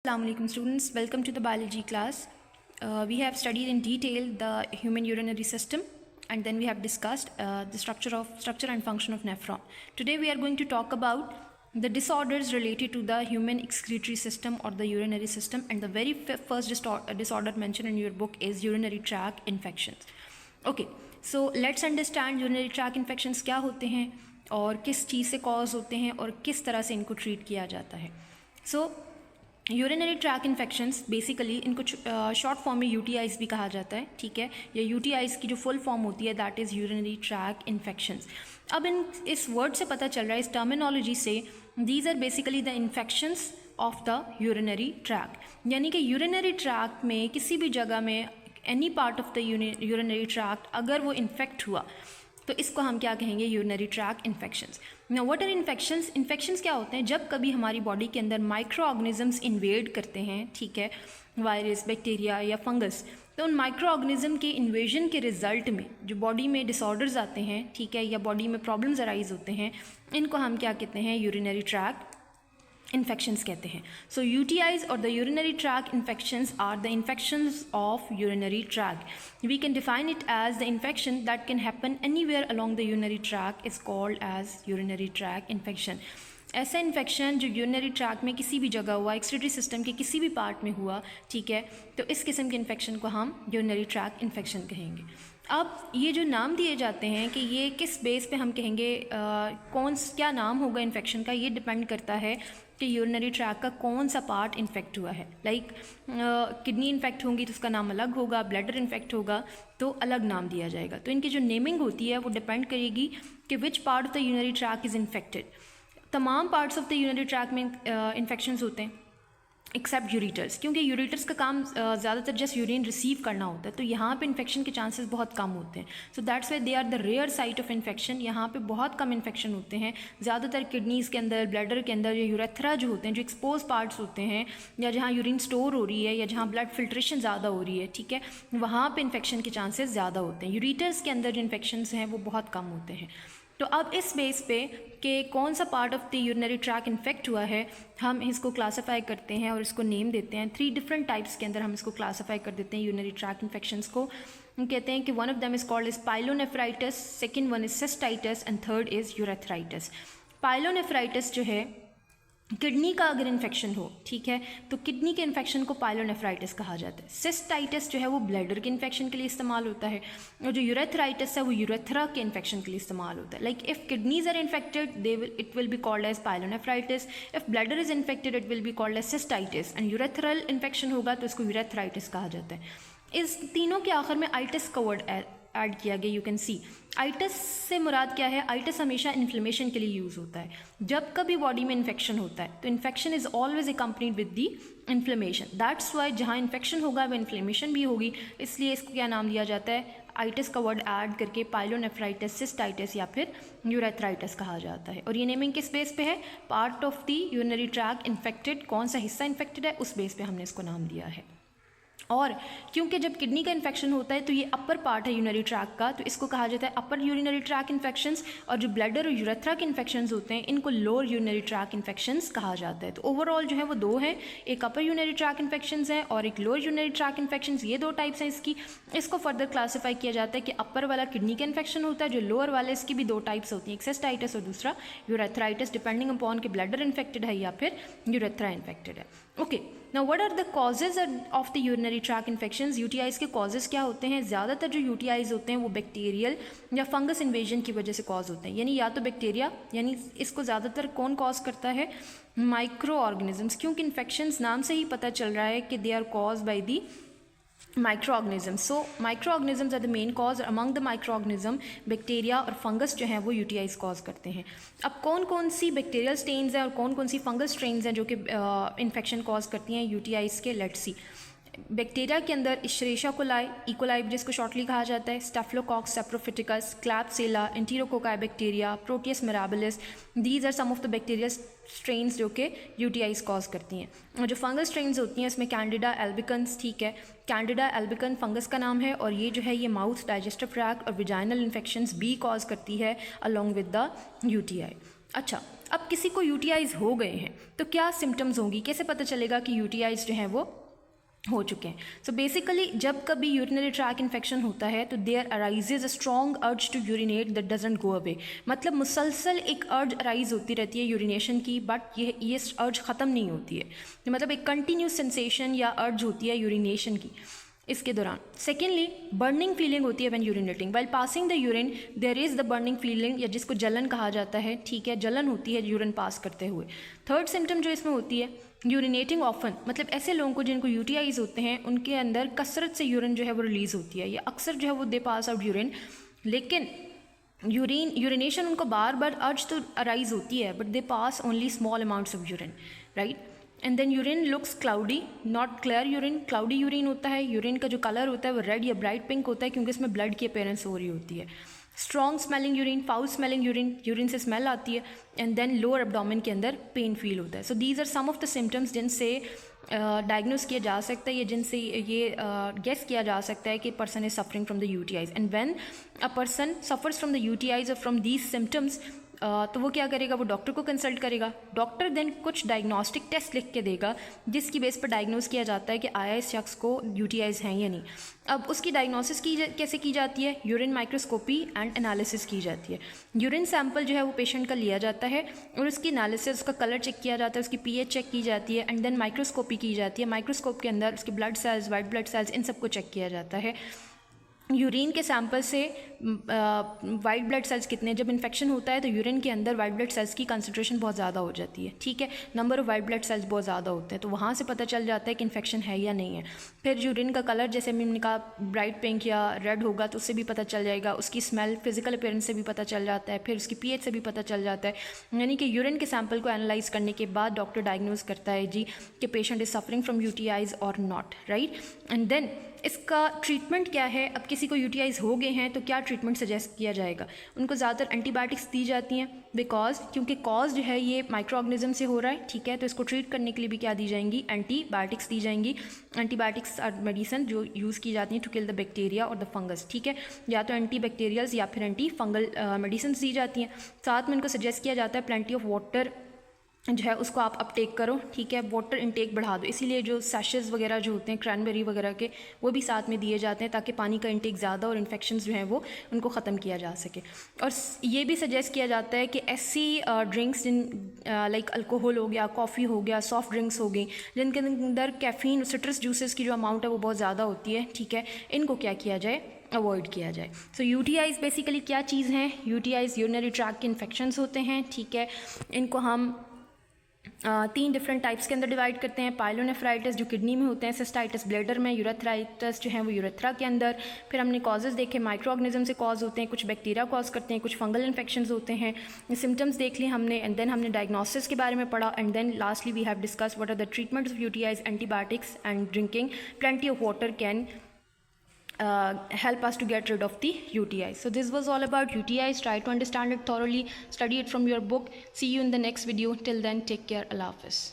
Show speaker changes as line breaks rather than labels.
Assalamualaikum students, welcome to the biology class. We have studied in detail the human urinary system and then we have discussed the structure and function of nephron. Today we are going to talk about the disorders related to the human excretory system or the urinary system, and the very first disorder mentioned in your book is urinary tract infections. Okay, so let's understand urinary tract infections क्या होते हैं और किस चीज़ से cause होते हैं और किस तरह से इनको ट्रीट किया जाता है. So urinary tract infections basically इनको शॉर्ट फॉर्म में यूटीआईज भी कहा जाता है, ठीक है. या यूटीआईज की जो फुल फॉर्म होती है that is urinary tract infections. अब इस वर्ड से पता चल रहा है, इस टर्मिनोलॉजी से, these are basically the infections of the urinary tract. यानी कि यूरिनरी ट्रैक में किसी भी जगह में any part of the urinary tract अगर वो इन्फेक्ट हुआ तो इसको हम क्या कहेंगे, urinary tract infections. Now what are infections? Infections क्या होते हैं? जब कभी हमारी बॉडी के अंदर माइक्रो ऑर्गेनिजम्स इन्वेड करते हैं, ठीक है, वायरस, बैक्टीरिया या फंगस, तो उन माइक्रो ऑर्गेनिज्म के इन्वेजन के रिजल्ट में जो बॉडी में डिसऑर्डर्स आते हैं, ठीक है, या बॉडी में प्रॉब्लम्स अराइज होते हैं, इनको हम क्या कहते हैं, यूरिनरी ट्रैक इन्फेक्शंस कहते हैं. सो यूटीआईज और the urinary tract infections are the infections of urinary tract. We can define it as the infection that can happen anywhere along the urinary tract is called as urinary tract infection. ऐसा infection जो urinary tract में किसी भी जगह हुआ, excretory system के किसी भी पार्ट में हुआ, ठीक है, तो इस किस्म के इन्फेक्शन को हम यूरिनरी ट्रैक इन्फेक्शन कहेंगे. अब ये जो नाम दिए जाते हैं कि ये किस बेस पे हम कहेंगे, क्या नाम होगा इन्फेक्शन का, ये डिपेंड करता है कि यूरिनरी ट्रैक का कौन सा पार्ट इन्फेक्ट हुआ है. लाइक किडनी इन्फेक्ट होंगी तो उसका नाम अलग होगा, ब्लैडर इन्फेक्ट होगा तो अलग नाम दिया जाएगा. तो इनकी जो नेमिंग होती है वो डिपेंड करेगी कि which part of the urinary tract is infected. तमाम parts of the urinary tract में इन्फेक्शंस होते हैं एक्सेप्ट यूरिटर्स, क्योंकि यूरिटर्स का काम ज़्यादातर जस्ट यूरिन रिसीव करना होता है, तो यहाँ पे इन्फेक्शन के चांसेस बहुत कम होते हैं. So that's why they are the rare site of infection. यहाँ पे बहुत कम इन्फेक्शन होते हैं. ज़्यादातर किडनीज़ के अंदर, ब्लैडर के अंदर, या यूरेथ्रा जो होते हैं, जो एक्सपोज पार्ट्स होते हैं, या जहाँ यूरिन स्टोर हो रही है या जहाँ ब्लड फिल्ट्रेशन ज़्यादा हो रही है, ठीक है, वहाँ पर इन्फेक्शन के चांसेस ज़्यादा होते हैं. यूरिटर्स के अंदर जो इन्फेक्शन हैं वो बहुत कम होते हैं. तो अब इस बेस पे कि कौन सा part of the urinary track infect हुआ है, हम इसको क्लासीफाई करते हैं और इसको नेम देते हैं. 3 डिफरेंट टाइप्स के अंदर हम इसको क्लासीफाई कर देते हैं यूरिनरी ट्रैक इन्फेक्शंस को. हम कहते हैं कि one of them is called is pyelonephritis, second one is cystitis and third is urethritis. Pyelonephritis जो है किडनी का अगर इन्फेक्शन हो, ठीक है, तो किडनी के इन्फेक्शन को पाइलोनेफ्राइटिस कहा जाता है. सिस्टाइटिस जो है वो ब्लैडर के इन्फेक्शन के लिए इस्तेमाल होता है, और जो यूरेथ्राइटिस है वो यूरेथ्रा के इन्फेक्शन के लिए इस्तेमाल होता है. Like if kidneys are infected it will be called as pyelonephritis, if bladder is infected it will be called as cystitis, and urethral infection होगा तो इसको यूरेथ्राइटिस कहा जाता है. इस तीनों के आखिर में आइटिस का वर्ड ऐड किया गया. यू कैन सी आइटिस से मुराद क्या है. आइटिस हमेशा इन्फ्लेमेशन के लिए यूज़ होता है. जब कभी बॉडी में इन्फेक्शन होता है तो infection is always accompanied with the inflammation. That's why जहाँ इन्फेक्शन होगा वह इन्फ्लेमेशन भी होगी, इसलिए इसको क्या नाम दिया जाता है, आइटिस का वर्ड ऐड करके पाइलोनेफ्राइटिस, सिस्टाइटिस या फिर यूरेथ्राइटिस कहा जाता है. और ये नेमिंग किस बेस पे है, part of the urinary track infected, कौन सा हिस्सा इन्फेक्टेड है उस बेस पे हमने इसको नाम दिया है. और क्योंकि जब किडनी का इन्फेक्शन होता है तो ये अपर पार्ट है यूरिनरी ट्रैक का, तो इसको कहा जाता है अपर यूरिनरी ट्रैक इन्फेक्शंस, और जो ब्लैडर और यूरेथ्रा के इन्फेक्शंस होते हैं इनको लोअर यूरिनरी ट्रैक इन्फेक्शंस कहा जाता है. तो ओवरऑल जो है वो 2 हैं, एक अपर यूरिनरी ट्रैक इन्फेक्शंस हैं और एक लोअर यूरिनरी ट्रैक इन्फेक्शंस. ये 2 टाइप्स हैं इसकी. इसको फर्दर क्लासीफाई किया जाता है कि अपर वाला किडनी का इन्फेक्शन होता है, जो लोअर वाले इसकी भी 2 टाइप्स होती हैं, एक सिस्टाइटिस और दूसरा यूरेथ्राइटिस, डिपेंडिंग अपॉन कि ब्लैडर इन्फेक्टेड है या फिर यूरेथ्रा इन्फेक्टेड है. Okay, now what are the causes of the urinary tract infections. UTIs के कॉजेज क्या होते हैं? ज़्यादातर जो यूटीआईज होते हैं वो बैक्टीरियल या फंगस इन्वेजन की वजह से कॉज होते हैं. यानी या तो बैक्टीरिया, यानी इसको ज़्यादातर कौन कॉज करता है, माइक्रो ऑर्गेनिजम्स, क्योंकि इन्फेक्शंस नाम से ही पता चल रहा है कि they are cause by the microorganisms. So microorganisms are the main cause. Among the microorganism bacteria और फंगस जो हैं वो यूटीआईज कॉज करते हैं. अब कौन कौन सी बैक्टीरियल स्ट्रेन्स हैं और कौन कौन सी फंगस स्ट्रेन्स हैं जो कि इन्फेक्शन कॉज करती हैं यूटीआईज के. Let's see. बैक्टीरिया के अंदर इश्रेशा कोलाई, इकोलाई जिसको शॉर्टली कहा जाता है, Staphylococcus saprophyticus, Klebsiella, Enterococci bacteria, Proteus mirabilis, these are some of the bacterial strains जो कि यूटीआईज कॉज करती हैं. और जो फंगस स्ट्रेन्स होती हैं इसमें कैंडिडा एल्बिकन्स, ठीक है, कैंडिडा एल्बिकन फंगस का नाम है, और ये जो है ये माउथ, डाइजेस्टिव ट्रैक्ट और विजाइनल इन्फेक्शंस भी कॉज करती है अलॉन्ग विद द यूटीआई. अच्छा, अब किसी को यूटीआईज हो गए हैं तो क्या सिम्टम्स होंगी, कैसे पता चलेगा कि यूटीआईज जो हैं वो हो चुके हैं? सो बेसिकली जब कभी यूरिनरी ट्रैक इन्फेक्शन होता है तो there arises a strong urge to urinate that doesn't go away. मतलब मुसलसल एक अर्ज अराइज होती रहती है यूरिनेशन की, बट ये अर्ज ख़त्म नहीं होती है। मतलब एक कंटिन्यूस सेंसेशन या अर्ज होती है यूरिनेशन की इसके दौरान। सेकेंडली बर्निंग फीलिंग होती है when urinating, while passing the urine there is the burning feeling, या जिसको जलन कहा जाता है, ठीक है, जलन होती है यूरिन पास करते हुए। थर्ड सिम्टम जो इसमें होती है यूरिनेटिंग ऑफन, मतलब ऐसे लोगों को जिनको यूटीआईज होते हैं उनके अंदर कसरत से यूरिन जो है वो रिलीज़ होती है, या अक्सर जो है वो दे पास आउट यूरिन, लेकिन यूरिनेशन उनको बार बार अर्ज तो अराइज होती है but they pass only small amounts of urine, right. And then urine looks cloudy, not clear urine, cloudy urine होता है। यूरिन का जो कलर होता है वो रेड या ब्राइट पिंक होता है क्योंकि इसमें ब्लड की अपीयरेंस हो रही होती है। Strong smelling urine, foul smelling urine, urine से स्मेल आती है। एंड देन लोअर एब्डोमेन के अंदर पेन फील होता है। So these are some of the symptoms जिनसे डायग्नोस किया जा सकता है या जिनसे ये गेस किया जा सकता है कि person is suffering from the UTIs. And when a person suffers from the UTIs और फ्रॉम दीज सिम्टम्स, तो वो क्या करेगा, वो डॉक्टर को कंसल्ट करेगा। डॉक्टर देन कुछ डायग्नोस्टिक टेस्ट लिख के देगा जिसकी बेस पर डायग्नोस किया जाता है कि आया इस शख्स को यूटीआईज हैं या नहीं। अब उसकी डायग्नोसिस कैसे की जाती है? यूरिन माइक्रोस्कोपी एंड एनालिसिस की जाती है। यूरिन सैंपल जो है वो पेशेंट का लिया जाता है और उसकी एनालिसिस, उसका कलर चेक किया जाता है, उसकी पीएच चेक की जाती है, एंड देन माइक्रोस्कोपी की जाती है। माइक्रोस्कोप के अंदर उसके blood cells, white blood cells, इन सबको चेक किया जाता है। यूरिन के सैंपल से वाइट ब्लड सेल्स कितने, जब इन्फेक्शन होता है तो यूरिन के अंदर वाइट ब्लड सेल्स की कंसंट्रेशन बहुत ज़्यादा हो जाती है, ठीक है, number of white blood sales बहुत ज़्यादा होते हैं, तो वहाँ से पता चल जाता है कि इन्फेक्शन है या नहीं है। फिर यूरिन का कलर, जैसे मैंने कहा, ब्राइट पिंक या रेड होगा तो उससे भी पता चल जाएगा। उसकी स्मेल, फिजिकल अपीयरेंस से भी पता चल जाता है। फिर उसकी पीएच से भी पता चल जाता है। यानी कि यूरिन के सैंपल को एनालाइज करने के बाद डॉक्टर डायग्नोज करता है जी कि patient is suffering from UTIs और नॉट, राइट। एंड देन इसका ट्रीटमेंट क्या है? अब किसी को यूटीआईज हो गए हैं तो क्या ट्रीटमेंट सजेस्ट किया जाएगा? उनको ज़्यादातर एंटीबायोटिक्स दी जाती हैं क्योंकि कॉज जो है ये माइक्रो ऑर्गेनिज्म से हो रहा है, ठीक है, तो इसको ट्रीट करने के लिए भी क्या दी जाएंगी? एंटीबायोटिक्स दी जाएंगी। एंटीबायोटिक्स और मेडिसिन जो यूज़ की जाती हैं टू किल द बैक्टीरिया और द फंगस, ठीक है, या तो एंटी बैक्टीरियल्स या फिर एंटी फंगल मेडिसिन दी जाती हैं। साथ में इनको सजेस्ट किया जाता है प्लेंटी ऑफ वाटर जो है उसको आप अपटेक करो, ठीक है, वाटर इनटेक बढ़ा दो। इसीलिए जो सैशेस वगैरह जो होते हैं क्रैनबेरी वगैरह के, वो भी साथ में दिए जाते हैं ताकि पानी का इनटेक ज़्यादा और इन्फेक्शंस जो हैं वो उनको ख़त्म किया जा सके। और ये भी सजेस्ट किया जाता है कि ऐसी ड्रिंक्स जिन लाइक अल्कोहल हो गया, कॉफ़ी हो गया, सॉफ्ट ड्रिंक्स हो गई, जिनके अंदर कैफ़ीन, सिट्रस जूसेस की जो अमाउंट है वो बहुत ज़्यादा होती है, ठीक है, इनको क्या किया जाए? अवॉइड किया जाए। सो यूटीआईज बेसिकली क्या चीज़ हैं? यूटीआईज यूरिनरी ट्रैक्ट के इन्फेक्शंस होते हैं, ठीक है। इनको हम 3 डिफरेंट टाइप्स के अंदर डिवाइड करते हैं। पाइलोनेफ्राइटिस जो किडनी में होते हैं, सिस्टाइटिस ब्लैडर में, यूरेथ्राइटिस जो है वो यूरेथ्रा के अंदर। फिर हमने कॉजेज देखे, माइक्रो ऑर्गेनिज्म से कॉज होते हैं, कुछ बैक्टीरिया कॉज करते हैं, कुछ फंगल इन्फेक्शंस होते हैं। सिम्टम्स देख लिए हमने, एंड देन हमने डायग्नोसिस के बारे में पढ़ा, and then lastly we have discuss what are the treatments of UTIs, antibiotics and drinking plenty of water can help us to get rid of the UTIs. So this was all about UTIs. Try to understand it thoroughly, study it from your book. See you in the next video. Till then, take care. Allah Hafiz.